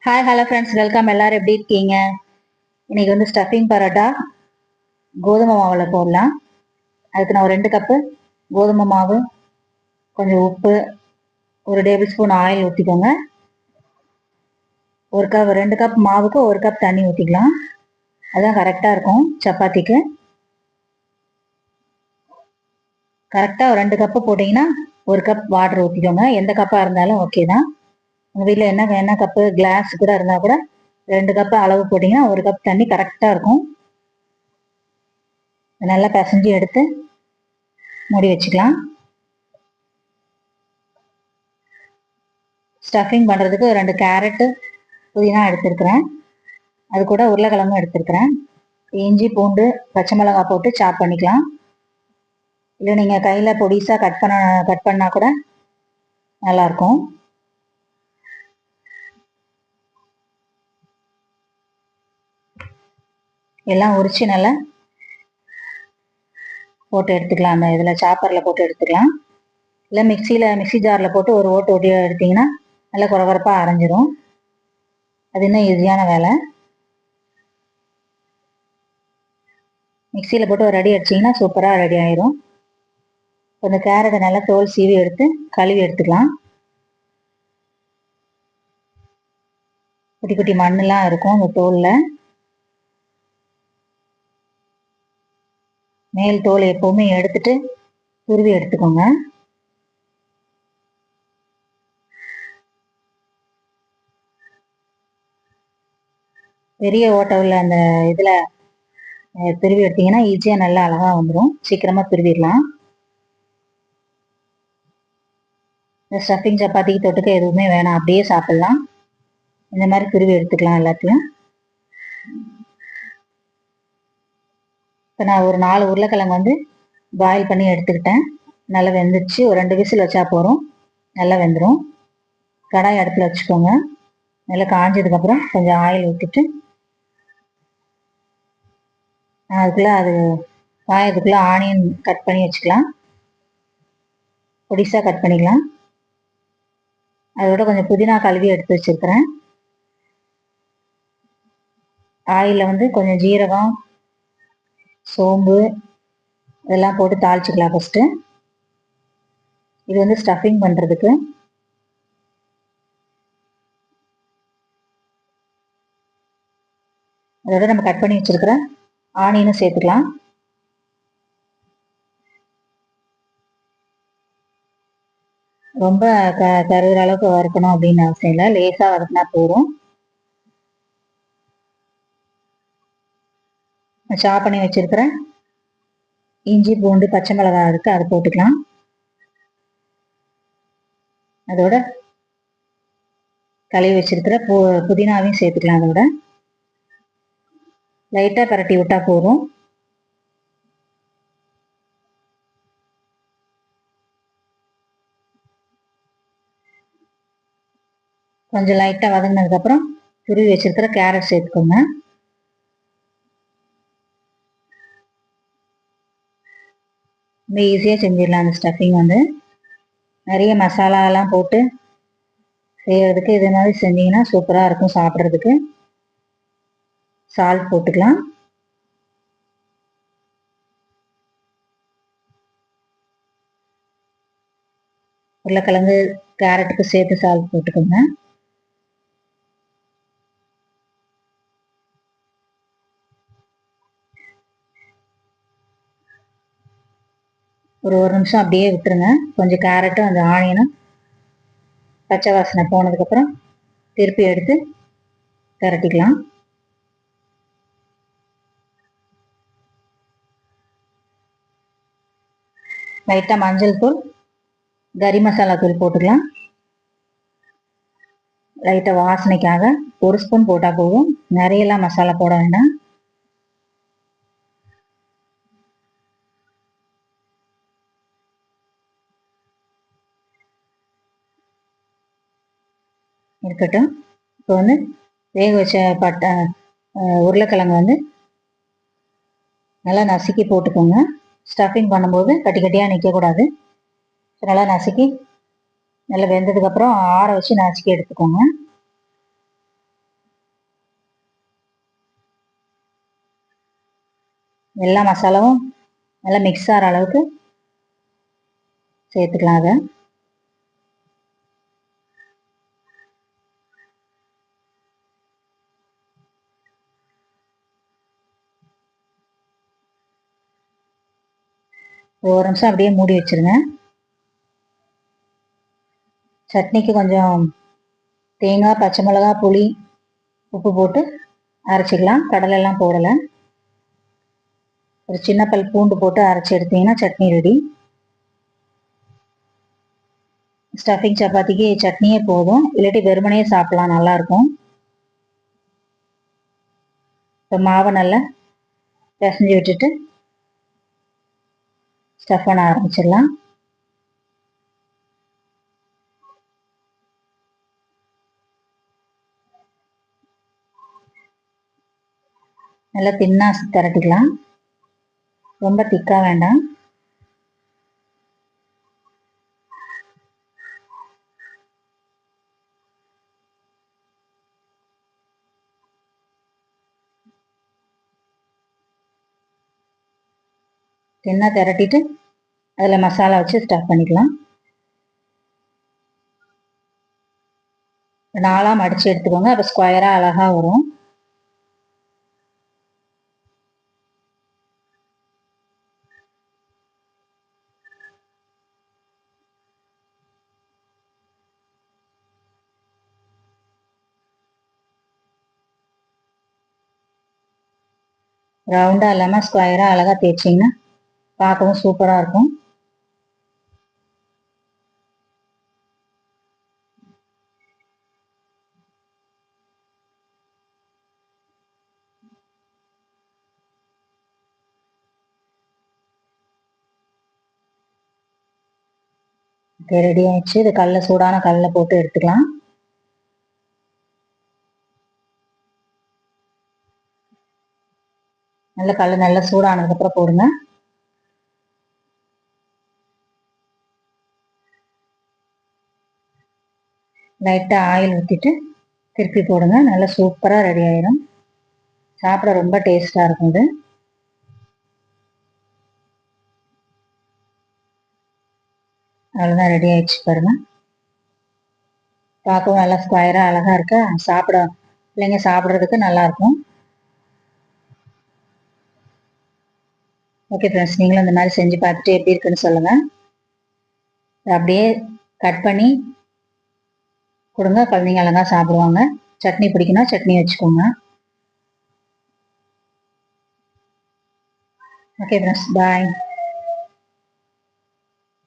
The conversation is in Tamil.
Hello friends, welcome. எல்லாரும் எப்படி இருக்கீங்க? இன்னைக்கு வந்து ஸ்டஃபிங் பரோட்டா கோதுமை மாவில் போடலாம். அதுக்கு நான் ஒரு 2 கப்பு கோதுமை மாவு, கொஞ்சம் உப்பு, ஒரு டேபிள் ஸ்பூன் ஆயில் ஊற்றிக்கோங்க. 2 கப் மாவுக்கு 1 கப் தண்ணி ஊற்றிக்கலாம். அதுதான் கரெக்டாக இருக்கும் சப்பாத்திக்கு. கரெக்டாக ஒரு 2 கப்பு போட்டிங்கன்னா 1 கப் வாட்டர் ஊற்றிக்கோங்க. எந்த கப்பாக இருந்தாலும் ஓகே தான். உங்கள் வீட்டில் என்ன கப்பு கிளாஸ் கூட இருந்தால் கூட 2 கப்பு அளவு போட்டிங்கன்னா 1 கப் தண்ணி கரெக்டாக இருக்கும். நல்லா பிசைஞ்சு எடுத்து மூடி வச்சுக்கலாம். ஸ்டஃபிங் பண்ணுறதுக்கு 2 கேரட்டு, புதினா எடுத்துருக்கிறேன். அது கூட உருளைக்கிழங்கும் எடுத்துருக்கிறேன். இஞ்சி, பூண்டு, பச்சை மிளகாய் போட்டு சாப் பண்ணிக்கலாம். இல்லை நீங்கள் கையில் பொடிசாக கட் பண்ணால் கூட நல்லாயிருக்கும். எல்லாம் உரிச்சு நல்லா போட்டு எடுத்துக்கலாம். அந்த இதில் சாப்பரில் போட்டு எடுத்துக்கலாம். இல்லை மிக்சி ஜாரில் போட்டு ஒரு ஓட்டி எடுத்திங்கன்னா நல்லா குறகுறப்பாக அரைஞ்சிரும். அது இன்னும் ஈஸியான வேலை. மிக்சியில் போட்டு ஒரு அடி அடிச்சிங்கன்னா சூப்பராக ரெடி ஆயிரும். இந்த கேரட்டை நல்லா தோல் சீவி எடுத்து கழுவி எடுத்துக்கலாம். குட்டி குட்டி மண்ணெலாம் இருக்கும் அந்த தோலில். மேல் தோல் எப்போவுமே எடுத்துட்டு துருவி எடுத்துக்கோங்க. பெரிய ஓட்டை உள்ள அந்த இதில் துருவி எடுத்தீங்கன்னா ஈஸியாக நல்லா அழகாக வந்துடும். சீக்கிரமாக துருவிடலாம். இந்த ஸ்டஃபிங் சப்பாத்திக்கு தொட்டுக்க எதுவுமே வேணாம், அப்படியே சாப்பிட்லாம். இந்த மாதிரி துருவி எடுத்துக்கலாம் எல்லாத்தையும். இப்போ நான் ஒரு 4 உருளைக்கிழங்கு வந்து பாயில் பண்ணி எடுத்துக்கிட்டேன். நல்லா வெந்துடுச்சு. ஒரு 2 விசில் வச்சா போகிறோம், நல்லா வெந்துடும். கடாய் அடுப்பில் வச்சுக்கோங்க. நல்லா காஞ்சதுக்கப்புறம் கொஞ்சம் ஆயில் ஊற்றிட்டு அது காயத்துக்குள்ளே ஆனியன் கட் பண்ணி வச்சுக்கலாம். பொடிசாக கட் பண்ணிக்கலாம். அதோட கொஞ்சம் புதினா கழுவி எடுத்து வச்சுருக்கிறேன். ஆயிலில் வந்து கொஞ்சம் ஜீரகம், சோம்பு இதெல்லாம் போட்டு தாளிச்சிக்கலாம் ஃபஸ்ட்டு. இது வந்து ஸ்டஃபிங் பண்ணுறதுக்கு. அதோட நம்ம கட் பண்ணி வச்சுருக்கிற ஆனியனும் சேர்த்துக்கலாம். ரொம்ப கருகிற அளவுக்கு வறுக்கணும் அப்படின்னு அவசியம் இல்லை, லேசாக வறுக்கினா போதும். சாப் பண்ணி வச்சிருக்கிற இஞ்சி, பூண்டு, பச்சை மிளகாய் இருக்கு, அதை போட்டுக்கலாம். அதோட கழுவி வச்சிருக்கிற புதினாவையும் சேர்த்துக்கலாம். அதோட லைட்டாக பரட்டி விட்டா போதும். கொஞ்சம் லைட்டாக வதங்கினதுக்கப்புறம் துருவி வச்சிருக்கிற கேரட் சேர்த்துக்கோங்க. ரொம்ப ஈஸியாக செஞ்சிடலாம் அந்த ஸ்டஃபிங். வந்து நிறைய மசாலாலாம் போட்டு செய்யறதுக்கு இது மாதிரி செஞ்சீங்கன்னா சூப்பராக இருக்கும் சாப்பிட்றதுக்கு. சால்ட் போட்டுக்கலாம். உருளைக்கிழங்கு கேரட்டுக்கு சேர்த்து சால்ட் போட்டுக்கோங்க. ஒரு நிமிஷம் அப்படியே விட்டுருங்க. கொஞ்சம் கேரட்டும் அந்த ஆனியனும் பச்சை வாசனை போனதுக்கப்புறம் திருப்பி எடுத்து கரட்டிக்கலாம். லைட்டாக மஞ்சள் தூள், கறி மசாலா தூள் போட்டுக்கலாம். லைட்டாக வாசனைக்காக 1 ஸ்பூன் போட்டால் போதும், நிறையெல்லாம் மசாலா போட வேண்டாம். இருக்கட்டும். இப்போ வந்து வேக வச்ச உருளைக்கிழங்கு வந்து நல்லா நசுக்கி போட்டுக்கோங்க. ஸ்டஃபிங் பண்ணும்போது கட்டி கட்டியாக நிற்கக்கூடாது. நல்லா நசுக்கி நல்லா வெந்ததுக்கப்புறம் ஆற வச்சு நசுக்கி எடுத்துக்கோங்க. எல்லா மசாலாவும் நல்லா மிக்ஸ் ஆகிற அளவுக்கு சேர்த்துக்கலாம். அதை ஒரு நிமிஷம் அப்படியே மூடி வச்சிருங்க. சட்னிக்கு கொஞ்சம் தேங்காய், பச்சை மிளகா, புளி, உப்பு போட்டு அரைச்சிக்கலாம். கடலெல்லாம் போடலை. ஒரு சின்ன பல் பூண்டு போட்டு அரைச்சி எடுத்தீங்கன்னா சட்னி ரெடி. ஸ்டஃபிங் சப்பாத்திக்கு சட்னியே போதும், இல்லாட்டி வெறுமனையே சாப்பிடலாம், நல்லாயிருக்கும். இப்போ மாவை நல்லா பிசைஞ்சு விட்டுட்டு ஸ்டஃப் பண்ண ஆரம்பிச்சிடலாம். நல்லா தின்னா திரட்டிக்கலாம், ரொம்ப திக்காக வேண்டாம். தின்னா திரட்டிட்டு அதில் மசாலா வச்சு ஸ்டஃப் பண்ணிக்கலாம். நாலாக மடித்து எடுத்துக்கோங்க, அப்போ ஸ்கொயராக அழகாக வரும். ரவுண்டாக இல்லாமல் ஸ்கொயராக அழகாக தேய்ச்சிங்கன்னா பார்க்கவும் சூப்பராக இருக்கும். ரெடி ஆயிடுச்சு. இது சூடான கல்லில் போட்டு எடுத்துக்கலாம். நல்ல கல் நல்லா சூடானதுக்கப்புறம் போடுங்க. லைட்டாக ஆயில் ஊற்றிட்டு திருப்பி போடுங்க. நல்லா சூப்பராக ரெடி ஆயிடும். சாப்பிட ரொம்ப டேஸ்டாக இருக்கும். இது அவ்வளோதான், ரெடி ஆயிடுச்சு பாருங்க. பார்க்கவும் நல்லா ஸ்கொயராக அழகாக இருக்கா. பிள்ளைங்க சாப்பிட்றதுக்கு நல்லாயிருக்கும். ஓகே ஃப்ரெண்ட்ஸ், நீங்களும் இந்த மாதிரி செஞ்சு பார்த்துட்டு எப்படி இருக்குன்னு சொல்லுங்கள். அப்படியே கட் பண்ணி கொடுங்க, குழந்தைங்க அழகா சாப்பிடுவாங்க. சட்னி பிடிக்குன்னா சட்னி வச்சுக்கோங்க. ஓகே ஃப்ரெண்ட்ஸ், பாய்.